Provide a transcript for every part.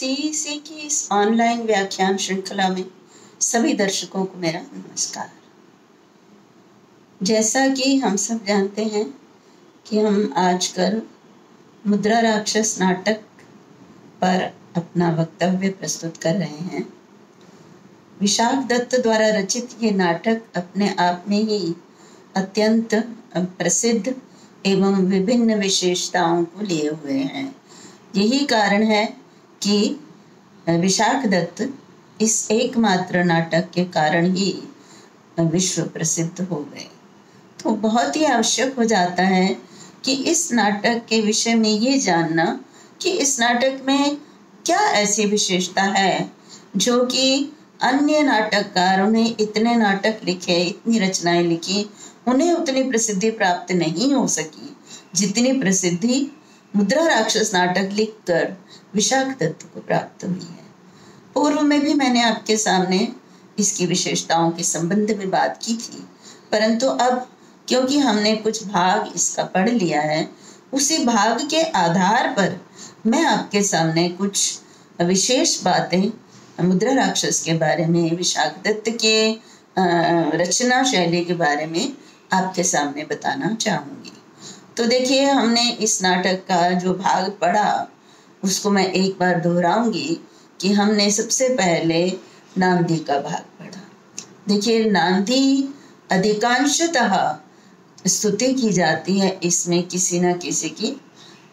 CEC की इस online व्याख्यान श्रृंखला में सभी दर्शकों को मेरा नमस्कार। जैसा कि हम सब जानते हैं कि हम आजकल मुद्रा राक्षस नाटक पर अपना वक्तव्य प्रस्तुत कर रहे हैं। विशाख दत्त द्वारा रचित ये नाटक अपने आप में ही अत्यंत प्रसिद्ध एवं विभिन्न विशेषताओं को लिए हुए हैं। यही कारण है कि विशाख दत्त इस एकमात्र नाटक के कारण ही विश्व प्रसिद्ध हो गए। तो बहुत ही आवश्यक हो जाता है कि इस नाटक के विषय में ये जानना कि इस नाटक में क्या ऐसी विशेषता है जो कि अन्य नाटककारों ने इतने नाटक लिखे, इतनी रचनाएं लिखी, उन्हें उतनी प्रसिद्धि प्राप्त नहीं हो सकी जितनी प्रसिद्धि मुद्रा राक्षस नाटक लिखकर विशाख दत्त को प्राप्त हुई है। पूर्व में भी मैंने आपके सामने इसकी विशेषताओं के संबंध में बात की थी, परंतु अब क्योंकि हमने कुछ भाग इसका पढ़ लिया है, उसी भाग के आधार पर मैं आपके सामने कुछ विशेष बातें मुद्रा राक्षस के बारे में, विशाख दत्त के रचना शैली के बारे में आपके सामने बताना चाहूँगी। तो देखिए, हमने इस नाटक का जो भाग पढ़ा उसको मैं एक बार दोहराऊंगी कि हमने सबसे पहले नांदी का भाग पढ़ा। देखिए, नांदी अधिकांशतः स्तुति की जाती है। इसमें किसी न किसी की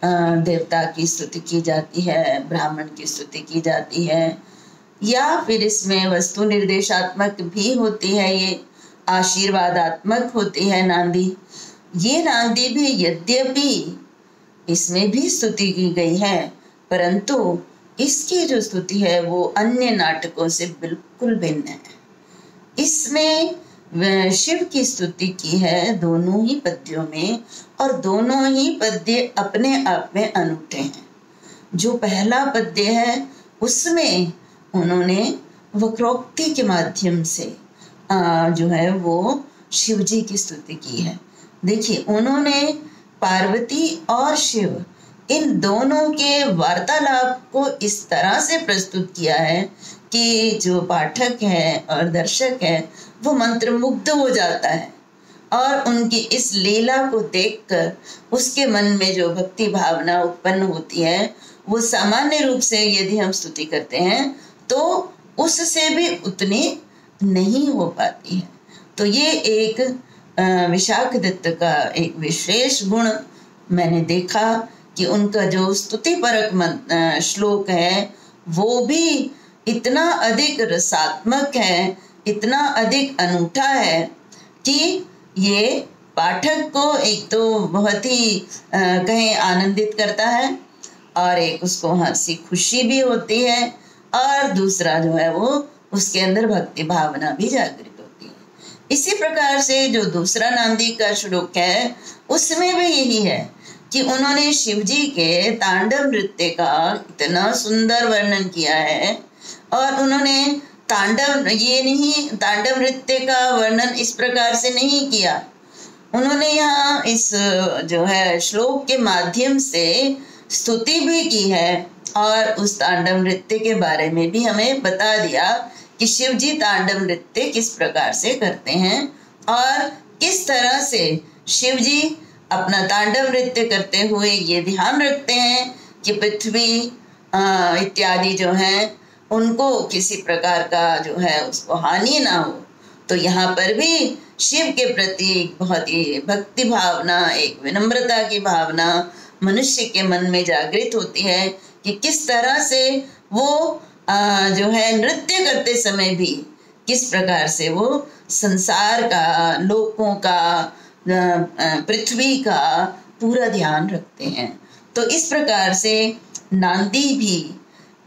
देवता की स्तुति की जाती है, ब्राह्मण की स्तुति की जाती है, या फिर इसमें वस्तु निर्देशात्मक भी होती है, ये आशीर्वादात्मक होती है नांदी। ये नांदी भी यद्यपि इसमें भी स्तुति की गई है, परंतु इसकी जो स्तुति है वो अन्य नाटकों से बिल्कुल भिन्न है। इसमें शिव की स्तुति की है दोनों ही पद्यों में, और दोनों ही पद्य अपने आप में अनूठे हैं। जो पहला पद्य है उसमें उन्होंने वक्रोक्ति के माध्यम से जो है वो शिव जी की स्तुति की है। देखिए, उन्होंने पार्वती और शिव इन दोनों के वार्तालाप को इस तरह से प्रस्तुत किया है कि जो पाठक है और दर्शक है वो मंत्रमुग्ध हो जाता है, और उनकी इस लीला को देखकर उसके मन में जो भक्ति भावना उत्पन्न होती है वो सामान्य रूप से यदि हम स्तुति करते हैं तो उससे भी उतनी नहीं हो पाती है। तो ये एक विशाख दत्त का एक विशेष गुण मैंने देखा कि उनका जो स्तुति परक श्लोक है वो भी इतना अधिक रसात्मक है, इतना अधिक अनूठा है कि ये पाठक को एक तो बहुत ही कहें आनंदित करता है, और एक उसको हंसी खुशी भी होती है, और दूसरा जो है वो उसके अंदर भक्ति भावना भी जागृत होती है। इसी प्रकार से जो दूसरा नांदी का श्लोक है उसमें भी यही है कि उन्होंने शिव जी के तांडव नृत्य का इतना सुंदर वर्णन किया है, और उन्होंने तांडव नृत्य का वर्णन इस प्रकार से नहीं किया। उन्होंने यहाँ इस जो है श्लोक के माध्यम से स्तुति भी की है, और उस तांडव नृत्य के बारे में भी हमें बता दिया कि शिव जी तांडव नृत्य किस प्रकार से करते हैं, और किस तरह से शिव जी अपना तांडव नृत्य करते हुए ये ध्यान रखते हैं कि पृथ्वी इत्यादि जो हैं उनको किसी प्रकार का जो है उसको हानि ना हो। तो यहाँ पर भी शिव के प्रति बहुत ही भक्ति भावना, एक विनम्रता की भावना मनुष्य के मन में जागृत होती है कि किस तरह से वो जो है नृत्य करते समय भी किस प्रकार से वो संसार का, लोकों का, पृथ्वी का पूरा ध्यान रखते हैं। तो इस प्रकार से नांदी भी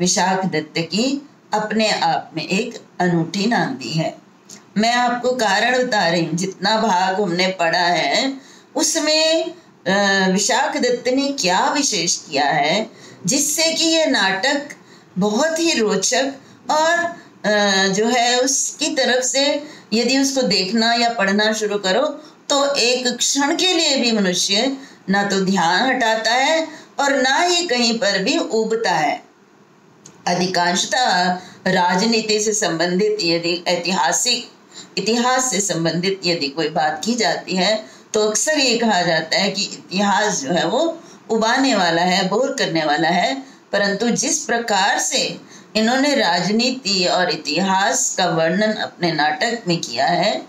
विशाख दत्त की अपने आप में एक अनूठी नांदी है। मैं आपको कारण बता रही हूँ, जितना भाग हमने पढ़ा है उसमें विशाख दत्त ने क्या विशेष किया है जिससे कि ये नाटक बहुत ही रोचक, और जो है उसकी तरफ से यदि उसको देखना या पढ़ना शुरू करो तो एक क्षण के लिए भी मनुष्य ना तो ध्यान हटाता है और ना ही कहीं पर भी उबता है। अधिकांशतः राजनीति से संबंधित यदि इतिहास से संबंधित यदि कोई बात की जाती है तो अक्सर ये कहा जाता है कि इतिहास जो है वो उबाने वाला है, बोर करने वाला है। परंतु जिस प्रकार से इन्होंने राजनीति और इतिहास का वर्णन अपने नाटक में किया है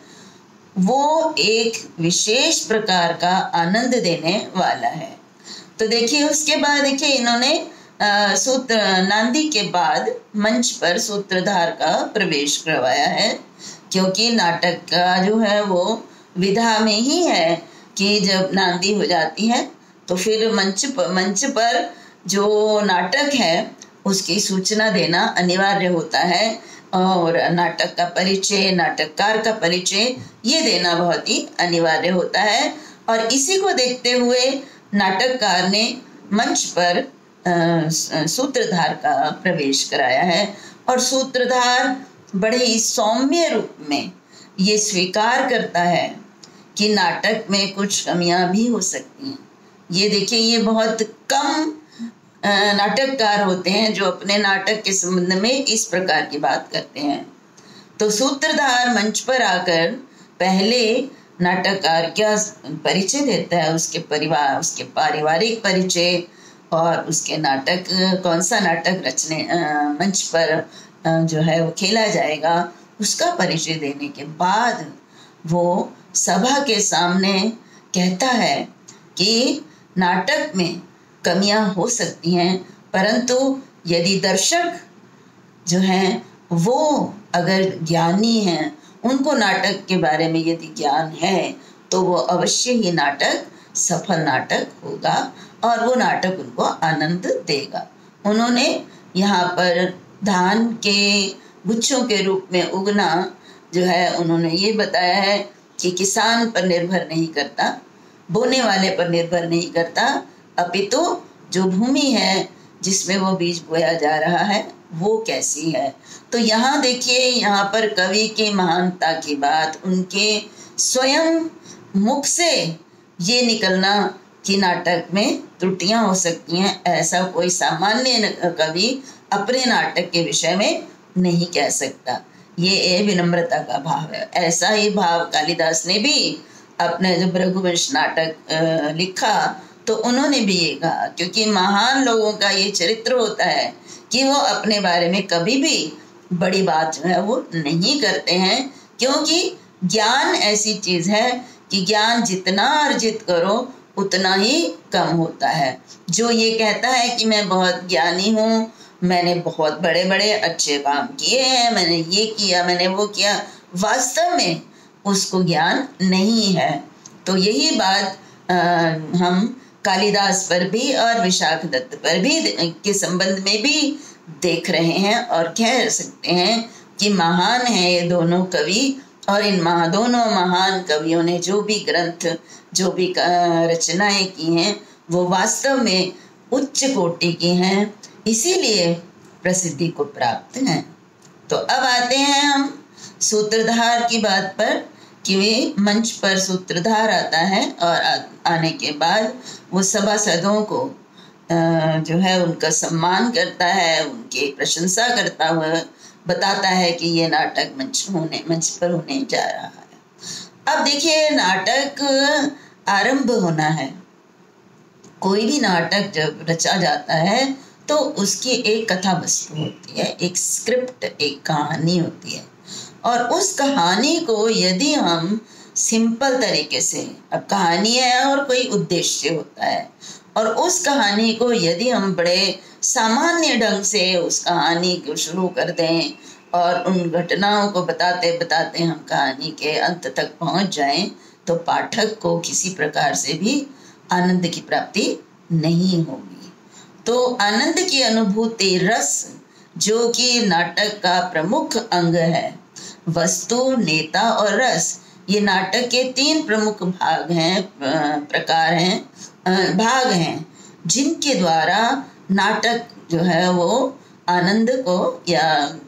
वो एक विशेष प्रकार का आनंद देने वाला है। तो देखिए उसके बाद देखिए इन्होंने सूत्र नांदी के बाद मंच पर सूत्रधार का प्रवेश करवाया है, क्योंकि नाटक का जो है वो विधा में ही है कि जब नांदी हो जाती है तो फिर मंच पर जो नाटक है उसकी सूचना देना अनिवार्य होता है और नाटक का परिचय, नाटककार का परिचय ये देना बहुत ही अनिवार्य होता है। और इसी को देखते हुए नाटककार ने मंच पर सूत्रधार का प्रवेश कराया है और सूत्रधार बड़े ही सौम्य रूप में ये स्वीकार करता है कि नाटक में कुछ कमियां भी हो सकती हैं। ये देखिए ये बहुत कम नाटककार होते हैं जो अपने नाटक के संबंध में इस प्रकार की बात करते हैं। तो सूत्रधार मंच पर आकर पहले नाटककार क्या परिचय देता है, उसके परिवार, उसके पारिवारिक परिचय और उसके नाटक कौन सा नाटक रचने मंच पर जो है वो खेला जाएगा उसका परिचय देने के बाद वो सभा के सामने कहता है कि नाटक में कमियां हो सकती हैं, परंतु यदि दर्शक जो हैं वो अगर ज्ञानी हैं, उनको नाटक के बारे में यदि ज्ञान है तो वो अवश्य ही नाटक सफल नाटक होगा और वो नाटक उनको आनंद देगा। उन्होंने यहाँ पर धान के गुच्छों के रूप में उगना जो है उन्होंने ये बताया है कि किसान पर निर्भर नहीं करता, बोने वाले पर निर्भर नहीं करता, अपितु जो भूमि है जिसमें वो बीज बोया जा रहा है वो कैसी है। तो यहाँ देखिए यहाँ पर कवि की महानता की बात उनके स्वयं मुख से ये निकलना कि नाटक में त्रुटियां हो सकती हैं, ऐसा कोई सामान्य कवि अपने नाटक के विषय में नहीं कह सकता। ये विनम्रता का भाव है। ऐसा ही भाव कालिदास ने भी अपने जब रघुवंश नाटक लिखा तो उन्होंने भी ये कहा, क्योंकि महान लोगों का ये चरित्र होता है कि वो अपने बारे में कभी भी बड़ी बात जो है वो नहीं करते हैं, क्योंकि ज्ञान ऐसी चीज है कि ज्ञान जितना अर्जित करो उतना ही कम होता है। जो ये कहता है कि मैं बहुत ज्ञानी हूँ, मैंने बहुत बड़े बड़े अच्छे काम किए हैं, मैंने ये किया, मैंने वो किया, वास्तव में उसको ज्ञान नहीं है। तो यही बात हम कालिदास पर भी और विशाखदत्त पर भी के संबंध में भी देख रहे हैं और कह सकते हैं कि महान है ये दोनों कवि। और इन दोनों महान कवियों ने जो भी ग्रंथ, जो भी रचनाएं की हैं वो वास्तव में उच्च कोटि की हैं, इसीलिए प्रसिद्धि को प्राप्त हैं। तो अब आते हैं हम सूत्रधार की बात पर कि वे मंच पर सूत्रधार आता है और आने के बाद वो सभासदों को जो है उनका सम्मान करता है, उनकी प्रशंसा करता हुआ बताता है कि ये नाटक मंच पर होने जा रहा है। अब देखिए नाटक आरंभ होना है। कोई भी नाटक जब रचा जाता है तो उसकी एक कथा वस्तु होती है, एक स्क्रिप्ट, एक कहानी होती है। और उस कहानी को यदि हम सिंपल तरीके से, अब कहानी है और कोई उद्देश्य होता है, और उस कहानी को यदि हम बड़े सामान्य ढंग से उस कहानी को शुरू कर दें और उन घटनाओं को बताते बताते हम कहानी के अंत तक पहुंच जाएं तो पाठक को किसी प्रकार से भी आनंद की प्राप्ति नहीं होगी। तो आनंद की अनुभूति, रस, जो कि नाटक का प्रमुख अंग है, वस्तु, नेता और रस, ये नाटक के 3 प्रमुख भाग हैं, जिनके द्वारा नाटक जो है वो आनंद को या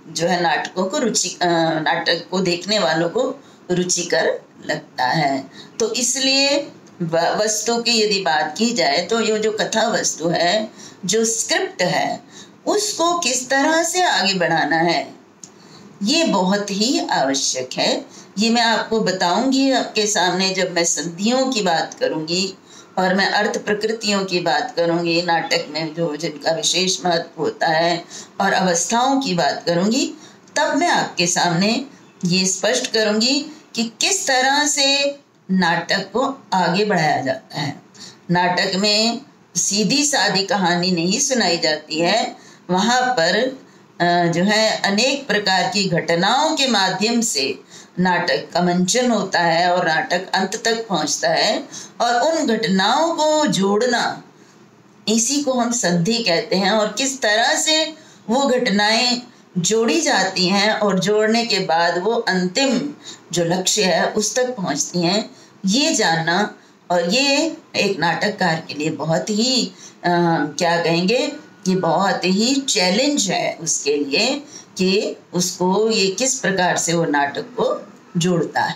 जो है नाटक को देखने वालों को रुचिकर लगता है। तो इसलिए वस्तु की यदि बात की जाए तो ये जो कथा वस्तु है, जो स्क्रिप्ट है, उसको किस तरह से आगे बढ़ाना है, ये बहुत ही आवश्यक है। ये मैं आपको बताऊंगी आपके सामने जब मैं संधियों की बात करूंगी और मैं अर्थ प्रकृतियों की बात करूंगी, नाटक में जो जिनका विशेष महत्व होता है, और अवस्थाओं की बात करूंगी, तब मैं आपके सामने ये स्पष्ट करूंगी कि किस तरह से नाटक को आगे बढ़ाया जाता है। नाटक में सीधी सादी कहानी नहीं सुनाई जाती है, वहाँ पर जो है अनेक प्रकार की घटनाओं के माध्यम से नाटक का मंचन होता है और नाटक अंत तक पहुँचता है, और उन घटनाओं को जोड़ना, इसी को हम संधि कहते हैं। और किस तरह से वो घटनाएं जोड़ी जाती हैं और जोड़ने के बाद वो अंतिम जो लक्ष्य है उस तक पहुंचती हैं, ये जानना, और ये एक नाटककार के लिए बहुत ही क्या कहेंगे, ये बहुत ही चैलेंज है उसके लिए कि उसको ये किस प्रकार से वो नाटक को जोड़ता है।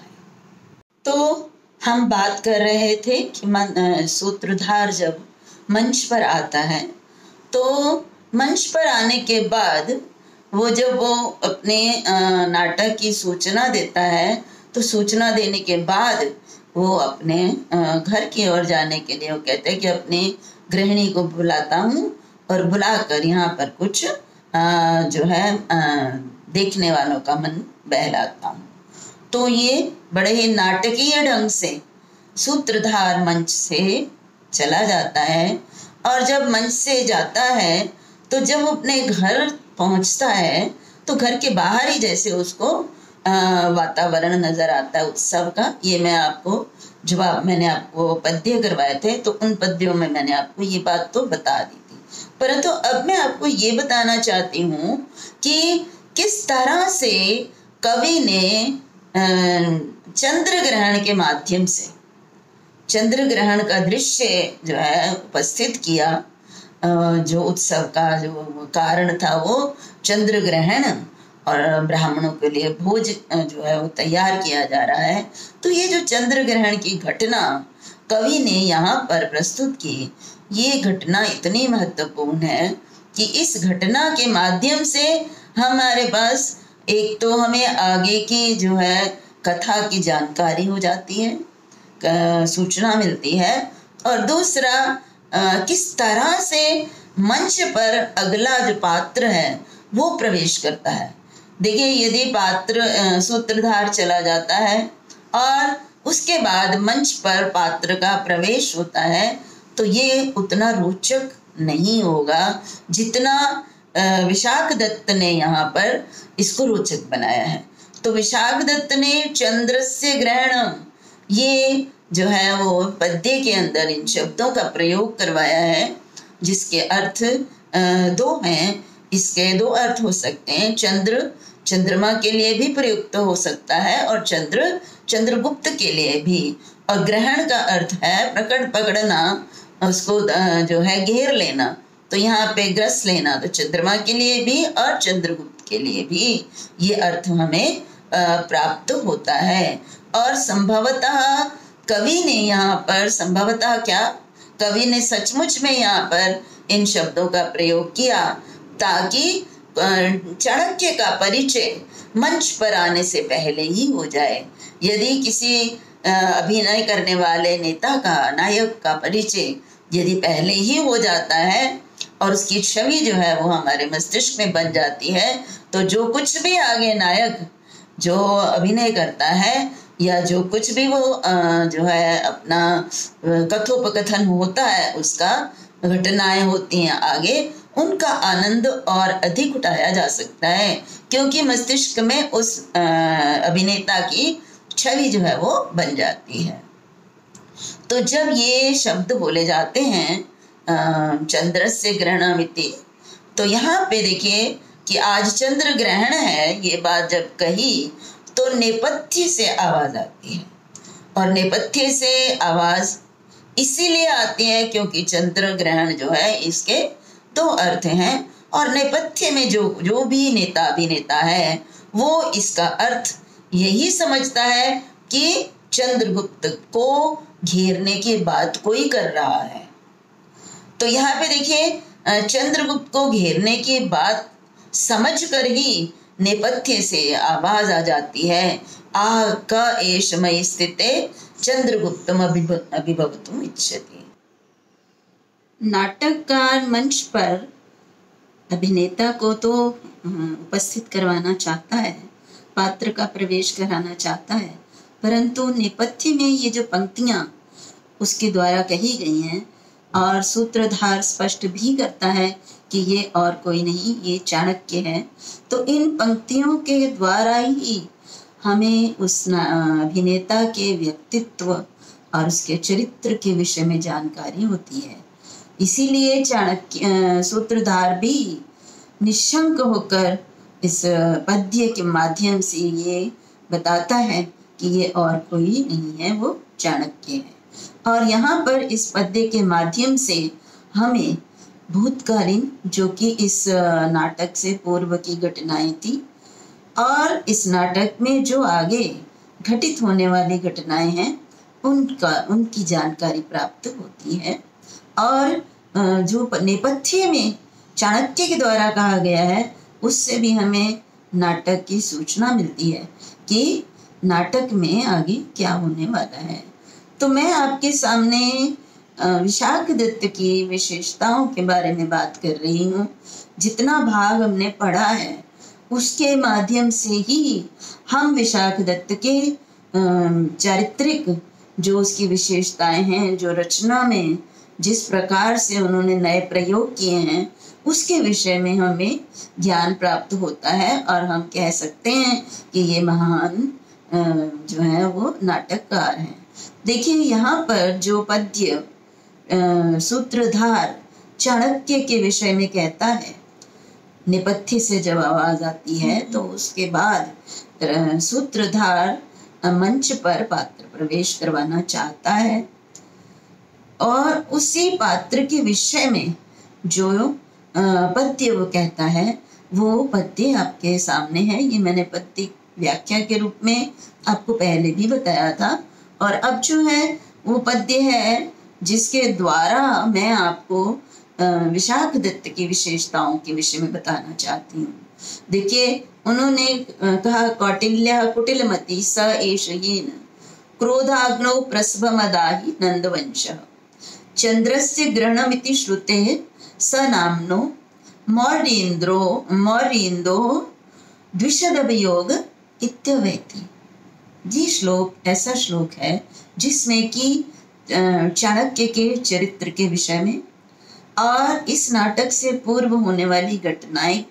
तो हम बात कर रहे थे कि सूत्रधार जब मंच पर आता है, तो मंच पर आने के बाद जब वो अपने नाटक की सूचना देता है, तो सूचना देने के बाद वो अपने घर की ओर जाने के लिए वो कहते हैं कि अपनी गृहिणी को बुलाता हूँ और बुलाकर यहाँ पर कुछ जो है देखने वालों का मन बहलाता हूँ। तो ये बड़े ही नाटकीय ढंग से सूत्रधार मंच से चला जाता है, और जब मंच से जाता है तो जब अपने घर पहुंचता है तो घर के बाहर ही जैसे उसको वातावरण नजर आता है उत्सव का। ये मैं आपको जवाब मैंने आपको पद्य करवाए थे, तो उन पद्यों में मैंने आपको ये बात तो बता दी थी, परंतु अब मैं आपको ये बताना चाहती हूँ कि किस तरह से कवि ने चंद्र ग्रहण के माध्यम से चंद्र ग्रहण का दृश्य जो है उपस्थित किया। जो उत्सव का जो कारण था वो चंद्र ग्रहण, और ब्राह्मणों के लिए भोज जो है वो तैयार किया जा रहा है। तो ये जो चंद्र ग्रहण की घटना कवि ने यहाँ पर प्रस्तुत की, ये घटना इतनी महत्वपूर्ण है कि इस घटना के माध्यम से हमारे पास एक तो हमें आगे की जो है कथा की जानकारी हो जाती है, सूचना मिलती है, और दूसरा किस तरह से मंच पर अगला जो पात्र है वो प्रवेश करता है। देखिए, यदि पात्र सूत्रधार चला जाता है और उसके बाद मंच पर पात्र का प्रवेश होता है, तो ये उतना रोचक नहीं होगा जितना विशाख दत्त ने यहाँ पर इसको रोचक बनाया है। तो विशाख दत्त ने चंद्रस्य ग्रहणम, ये जो है वो पद्य के अंदर इन शब्दों का प्रयोग करवाया है, जिसके अर्थ दो हैं। इसके दो अर्थ हो सकते हैं। चंद्र चंद्रमा के लिए भी प्रयुक्त हो सकता है, और चंद्र चंद्रगुप्त के लिए भी। और ग्रहण का अर्थ है प्रकट पकड़ना, उसको जो है घेर लेना। तो यहाँ पे ग्रस लेना, तो चंद्रमा के लिए भी और चंद्रगुप्त के लिए भी ये अर्थ हमें प्राप्त होता है। और संभवतः कवि ने यहाँ पर संभवतः क्या, कवि ने सचमुच में यहाँ पर इन शब्दों का प्रयोग किया ताकि चाणक्य का परिचय मंच पर आने से पहले ही हो जाए। यदि किसी अभिनय करने वाले नेता का, नायक का परिचय यदि पहले ही हो जाता है और उसकी छवि जो है वो हमारे मस्तिष्क में बन जाती है, तो जो कुछ भी आगे नायक जो अभिनय करता है या जो कुछ भी वो जो है अपना कथोपकथन होता है, उसका घटनाएं होती हैं आगे, उनका आनंद और अधिक उठाया जा सकता है, क्योंकि मस्तिष्क में उस अभिनेता की छवि जो है वो बन जाती है। तो जब ये शब्द बोले जाते हैं चंद्रस्य ग्रहणमिति, तो यहाँ पे देखिए कि आज चंद्र ग्रहण है, ये बात जब कही तो नेपथ्य से आवाज आती है। और नेपथ्य से आवाज इसीलिए आती है क्योंकि चंद्र ग्रहण जो है इसके दो अर्थ हैं, और नेपथ्य में जो भी नेता अभिनेता है वो इसका अर्थ यही समझता है कि चंद्रगुप्त को घेरने की बात कोई कर रहा है। तो यहाँ पे देखिए चंद्रगुप्त को घेरने की बात समझकर ही नेपथ्य से आवाज आ जाती है, आह क एष मयि स्थिते चंद्रगुप्तम अभिभवतुम इच्छति। नाटककार मंच पर अभिनेता को तो उपस्थित करवाना चाहता है, पात्र का प्रवेश कराना चाहता है, परंतु नेपथ्य में ये जो पंक्तियां उसके द्वारा कही गई हैं और सूत्रधार स्पष्ट भी करता है कि ये और कोई नहीं, ये चाणक्य है, तो इन पंक्तियों के द्वारा ही हमें उस अभिनेता के व्यक्तित्व और उसके चरित्र के विषय में जानकारी होती है। इसीलिए चाणक्य सूत्रधार भी निशंक होकर इस पद्य के माध्यम से ये बताता है कि ये और कोई नहीं है, वो चाणक्य है। और यहाँ पर इस पद्य के माध्यम से हमें भूतकालीन, जो कि इस नाटक से पूर्व की घटनाएं थी, और इस नाटक में जो आगे घटित होने वाली घटनाएं हैं उनकी जानकारी प्राप्त होती है। और जो नेपथ्य में चाणक्य के द्वारा कहा गया है उससे भी हमें नाटक की सूचना मिलती है कि नाटक में आगे क्या होने वाला है। तो मैं आपके सामने विशाखदत्त की विशेषताओं के बारे में बात कर रही हूँ। जितना भाग हमने पढ़ा है उसके माध्यम से ही हम विशाखदत्त के चारित्रिक जो उसकी विशेषताएं हैं, जो रचना में जिस प्रकार से उन्होंने नए प्रयोग किए हैं, उसके विषय में हमें ज्ञान प्राप्त होता है और हम कह सकते हैं कि ये महान जो है वो नाटककार हैं। देखिए यहाँ पर जो पद्य सूत्रधार चाणक्य के विषय में कहता है, नेपथ्य से जब आवाज आती है तो उसके बाद सूत्रधार मंच पर पात्र प्रवेश करवाना चाहता है और उसी पात्र के विषय में जो पद्य वो कहता है वो पद्य आपके सामने है। ये मैंने पद्य व्याख्या के रूप में आपको पहले भी बताया था। और अब जो है वो पद्य है जिसके द्वारा मैं आपको विशाखदत्त की विशेषताओं के विषय में बताना चाहती हूँ। देखिए उन्होंने कहा, कौटिल्य कुटिलमति स एष येन क्रोधाग्नौ प्रस्भमदाहि नंदवंशः चंद्रस्य ग्रहणमिति श्रुतेः स नाम्नो मौर्येन्द्रो द्विषदभियोग इत्यवेति। ये श्लोक ऐसा श्लोक है जिसमें कि चाणक्य के चरित्र के विषय में और इस नाटक से पूर्व होने वाली घटनाएं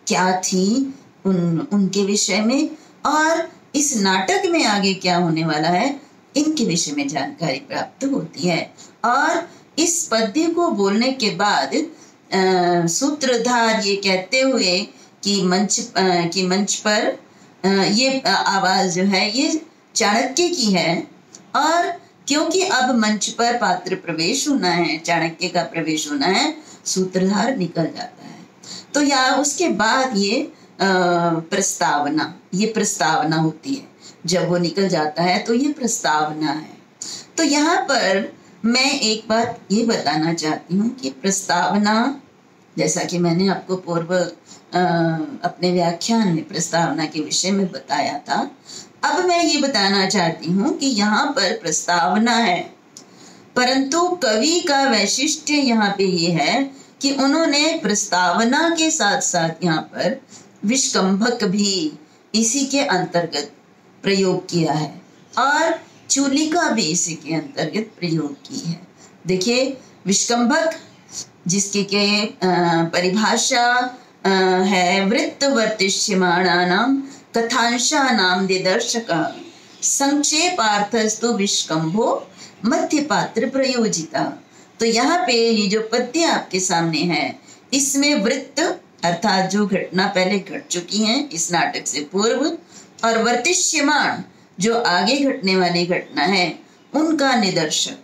क्या थी उनके विषय में और इस नाटक में आगे क्या होने वाला है इनके विषय में जानकारी प्राप्त होती है। और इस पद्य को बोलने के बाद सूत्रधार ये कहते हुए कि मंच पर ये आवाज जो है ये चाणक्य की है, और क्योंकि अब मंच पर पात्र प्रवेश होना है, चाणक्य का प्रवेश होना है, सूत्रधार निकल जाता है। तो यहाँ उसके बाद ये प्रस्तावना होती है। जब वो निकल जाता है तो ये प्रस्तावना है। तो यहाँ पर मैं एक बात ये बताना चाहती हूँ कि प्रस्तावना, जैसा कि मैंने आपको पूर्व अपने व्याख्यान में प्रस्तावना के विषय में बताया था, अब मैं ये बताना चाहती हूँ कि यहाँ पर प्रस्तावना है, परंतु कवि का वैशिष्ट्य यहाँ पे ये है कि उन्होंने प्रस्तावना के साथ साथ यहाँ पर विष्कंभक भी इसी के अंतर्गत प्रयोग किया है और चूलिका भी इसी के अंतर्गत प्रयोग की है। देखिए विष्कंभक जिसकी के परिभाषा है वृत्तवर्तिष्यमाणानां कथांशानां निदर्शका संक्षेपार्थस्तु विष्कंभो मध्यपात्र प्रयोजिता। तो यहाँ पे ये जो पद्य आपके सामने है इसमें वृत्त अर्थात जो घटना पहले घट चुकी है इस नाटक से पूर्व और वर्तिष्यमान जो आगे घटने वाली घटना है उनका निदर्शक,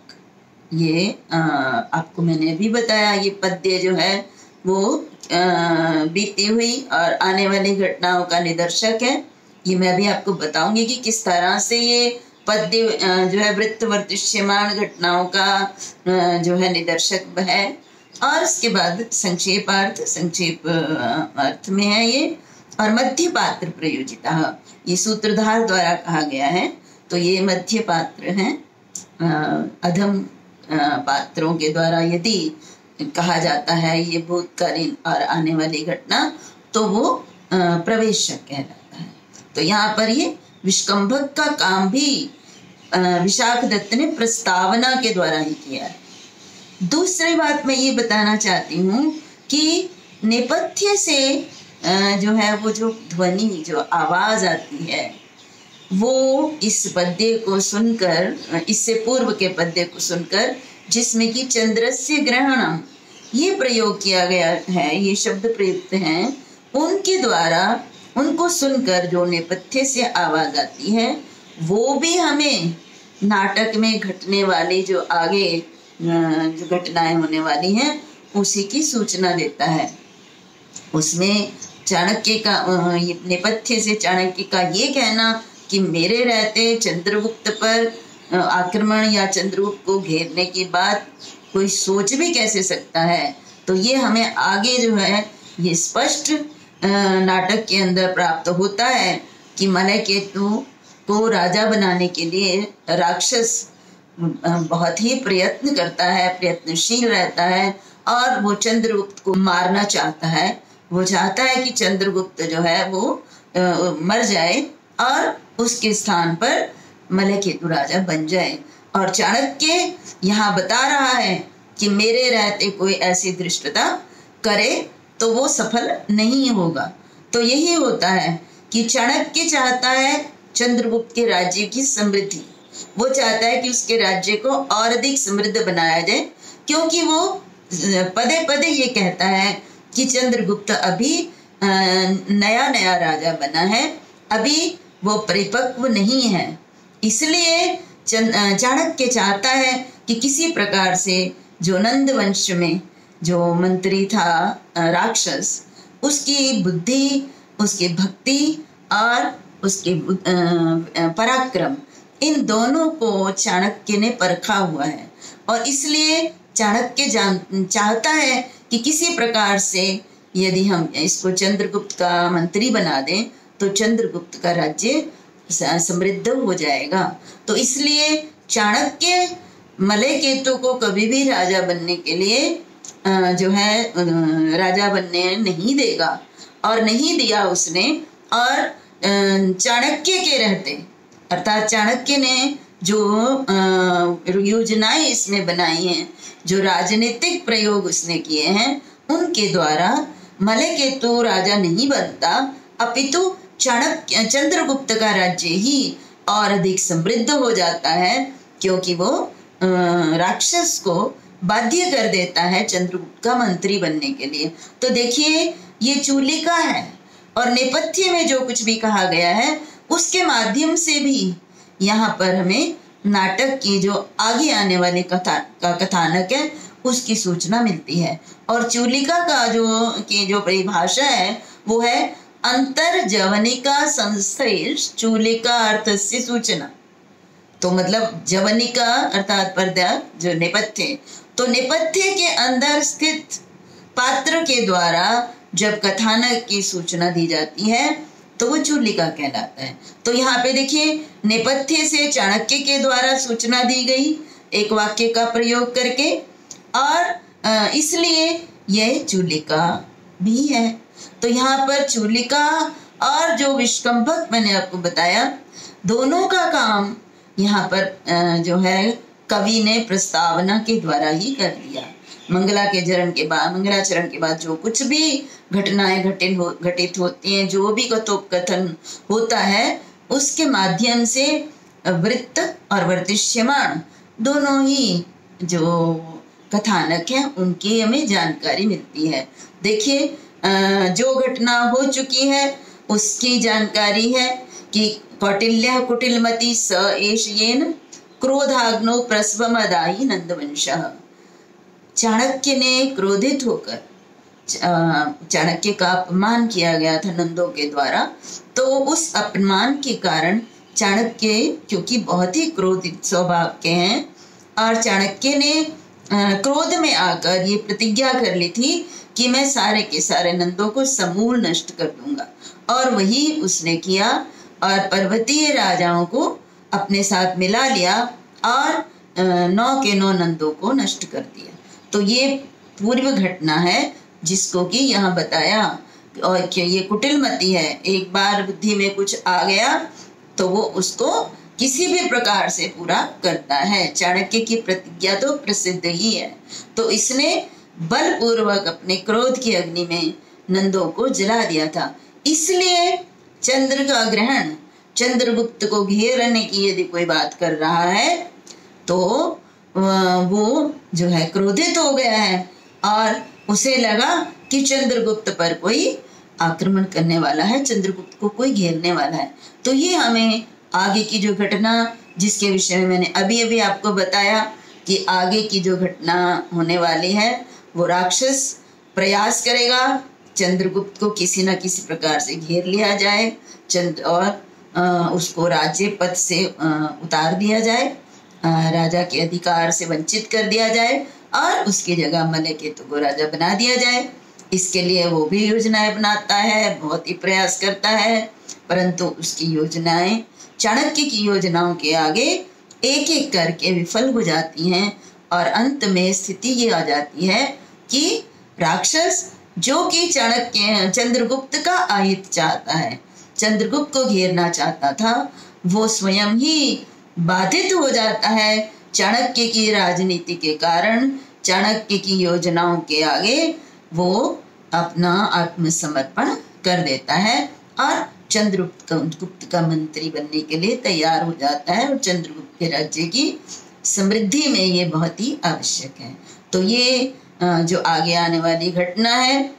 ये आपको मैंने भी बताया, ये पद्य जो है वो बीती हुई और आने वाली घटनाओं का निदर्शक है। ये मैं भी आपको बताऊंगी कि किस तरह से ये पद्य जो है वृत्त वर्तिष्यमान घटनाओं का जो है निदर्शक है। और उसके बाद संक्षेप अर्थ में है ये, और मध्य पात्र प्रयोजिता, ये सूत्रधार द्वारा कहा गया है, तो ये मध्य पात्र हैं। अधम पात्रों के द्वारा यदि कहा जाता है ये भूतकालीन और आने वाली घटना, तो वो प्रवेशक कहलाता है। तो यहाँ पर ये विष्कंभक का काम भी विशाख दत्त ने प्रस्तावना के द्वारा ही किया है। दूसरी बात मैं ये बताना चाहती हूँ कि नेपथ्य से जो है वो जो ध्वनि, जो आवाज आती है, वो इस पद्य को सुनकर, इससे पूर्व के पद्य को सुनकर, जिसमें कि चंद्रस्य ग्रहणम ये प्रयोग किया गया है, ये शब्द प्रयुक्त हैं, उनके द्वारा उनको सुनकर जो नेपथ्य से आवाज आती है, वो भी हमें नाटक में घटने वाली जो आगे जो घटनाएं होने वाली हैं उसी की सूचना देता है। उसमें चाणक्य का नेपथ्य से चाणक्य का ये कहना कि मेरे रहते चंद्रगुप्त पर आक्रमण या चंद्रगुप्त को घेरने की बात कोई सोच भी कैसे सकता है, तो ये हमें आगे जो है ये स्पष्ट नाटक के अंदर प्राप्त होता है कि मलयकेतु को राजा बनाने के लिए राक्षस बहुत ही प्रयत्न करता है, प्रयत्नशील रहता है, और वो चंद्रगुप्त को मारना चाहता है। वो चाहता है कि चंद्रगुप्त जो है वो मर जाए और उसके स्थान पर मलयकेतु राजा बन जाए। और चाणक्य यहाँ बता रहा है कि मेरे रहते कोई ऐसी धृष्टता करे तो वो सफल नहीं होगा। तो यही होता है कि चाणक्य चाहता है चंद्रगुप्त के राज्य की समृद्धि, वो चाहता है कि उसके राज्य को और अधिक समृद्ध बनाया जाए, क्योंकि वो पदे पदे ये कहता है कि चंद्रगुप्त अभी नया नया राजा बना है, अभी वो परिपक्व नहीं है। इसलिए चाणक्य चाहता है कि किसी प्रकार से जो नंद वंश में जो मंत्री था राक्षस, उसकी बुद्धि, उसकी भक्ति और उसके पराक्रम, इन दोनों को चाणक्य ने परखा हुआ है। और इसलिए चाणक्य चाहता है कि किसी प्रकार से यदि हम इसको चंद्रगुप्त का मंत्री बना दें तो चंद्रगुप्त का राज्य समृद्ध हो जाएगा। तो इसलिए चाणक्य मलयकेतु को कभी भी राजा बनने के लिए जो है राजा बनने नहीं देगा, और नहीं दिया उसने। और चाणक्य के रहते, अर्थात चाणक्य ने जो योजनाएं इसमें बनाई हैं, जो राजनीतिक प्रयोग उसने किए हैं, उनके द्वारा मलयकेतु राजा नहीं बनता, अपितु चंद्रगुप्त का राज्य ही और अधिक समृद्ध हो जाता है, क्योंकि वो राक्षस को बाध्य कर देता है चंद्रगुप्त का मंत्री बनने के लिए। तो देखिए ये चूलिका है, और नेपथ्य में जो कुछ भी कहा गया है उसके माध्यम से भी यहाँ पर हमें नाटक की जो आगे आने वाले कथानक है उसकी सूचना मिलती है। और चूलिका का जो परिभाषा है वो है अंतर्जवनिका संश्लेष चूलिका अर्थस्य सूचना। तो मतलब जवनिका अर्थात पर्दा जो नेपथ्य, तो नेपथ्य के अंदर स्थित पात्र के द्वारा जब कथानक की सूचना दी जाती है तो वो चूलिका कहलाता है। तो यहाँ पे देखिए नेपथ्य से चाणक्य के द्वारा सूचना दी गई एक वाक्य का प्रयोग करके, और इसलिए यह चूलिका भी है। तो यहाँ पर चूलिका और जो विष्कंभक मैंने आपको बताया, दोनों का काम यहाँ पर जो है कवि ने प्रस्तावना के द्वारा ही कर दिया। मंगलाचरण के बाद जो कुछ भी घटनाएं घटित होती हैं, जो भी कथोपकथन होता है, उसके माध्यम से वृत्त और वर्तिष्यमान दोनों ही जो कथानक हैं उनकी हमें जानकारी मिलती है। देखिए जो घटना हो चुकी है उसकी जानकारी है कि कौटिल्य कुटिलमती स एष येन क्रोधाग्नो प्रस्वमदायी नंदवंशः। चाणक्य ने क्रोधित होकर, चाणक्य का अपमान किया गया था नंदों के द्वारा, तो उस अपमान के कारण चाणक्य, क्योंकि बहुत ही क्रोधित स्वभाव के हैं, और चाणक्य ने क्रोध में आकर ये प्रतिज्ञा कर ली थी कि मैं सारे के सारे नंदों को समूल नष्ट कर दूंगा, और वही उसने किया और पर्वतीय राजाओं को अपने साथ मिला लिया और 9 के 9 नंदों को नष्ट कर दिया। तो ये पूर्व घटना है जिसको कि यहाँ बताया, और कि ये कुटिलमती है, एक बार बुद्धि में कुछ आ गया तो वो उसको किसी भी प्रकार से पूरा करता है। चाणक्य की प्रतिज्ञा तो प्रसिद्ध ही है। तो इसने बलपूर्वक अपने क्रोध की अग्नि में नंदों को जला दिया था। इसलिए चंद्र का ग्रहण, चंद्रगुप्त को घेरने की यदि कोई बात कर रहा है तो वो जो है क्रोधित हो गया है और उसे लगा कि चंद्रगुप्त पर कोई आक्रमण करने वाला है, चंद्रगुप्त को कोई घेरने वाला है। तो ये हमें आगे की जो घटना, जिसके विषय में मैंने अभी अभी आपको बताया कि आगे की जो घटना होने वाली है, वो राक्षस प्रयास करेगा चंद्रगुप्त को किसी न किसी प्रकार से घेर लिया जाए, और उसको राज्य पद से उतार दिया जाए, राजा के अधिकार से वंचित कर दिया जाए और उसकी जगह मलयकेतु को राजा बना दिया जाए। इसके लिए वो भी योजनाएं बनाता है, बहुत ही प्रयास करता है, परंतु उसकी योजनाएं चाणक्य की योजनाओं के आगे एक एक करके विफल हो जाती हैं, और अंत में स्थिति ये आ जाती है कि राक्षस जो कि चंद्रगुप्त का आहित चाहता है, चंद्रगुप्त को घेरना चाहता था, वो स्वयं ही बाधित हो जाता है चाणक्य की राजनीति के कारण। चाणक्य की योजनाओं के आगे वो अपना आत्मसमर्पण कर देता है और चंद्रगुप्त का मंत्री बनने के लिए तैयार हो जाता है, और चंद्रगुप्त के राज्य की समृद्धि में ये बहुत ही आवश्यक है। तो ये जो आगे आने वाली घटना है,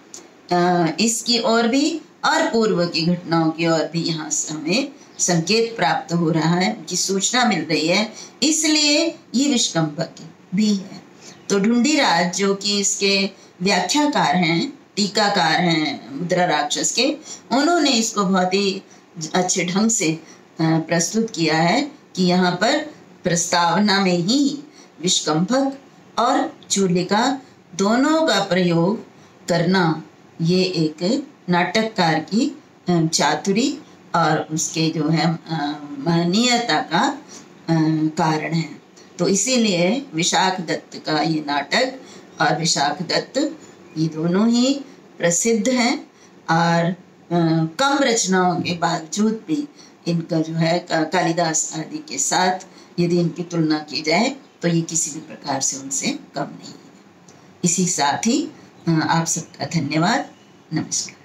इसकी और भी और पूर्व की घटनाओं की और भी यहाँ से हमें संकेत प्राप्त हो रहा है, कि सूचना मिल रही है, इसलिए ये विष्कंभक भी है। तो ढूंढीराज जो कि इसके व्याख्याकार हैं, टीकाकार हैं मुद्रा राक्षस के, उन्होंने इसको बहुत ही अच्छे ढंग से प्रस्तुत किया है कि यहाँ पर प्रस्तावना में ही विष्कंभक और चूलिका दोनों का प्रयोग करना ये एक नाटककार की चातुरी और उसके जो है महनीयता का कारण है। तो इसीलिए विशाख दत्त का ये नाटक और विशाख दत्त ये दोनों ही प्रसिद्ध हैं, और कम रचनाओं के बावजूद भी इनका जो है कालिदास आदि के साथ यदि इनकी तुलना की जाए तो ये किसी भी प्रकार से उनसे कम नहीं है। इसी साथ ही आप सबका धन्यवाद। नमस्कार।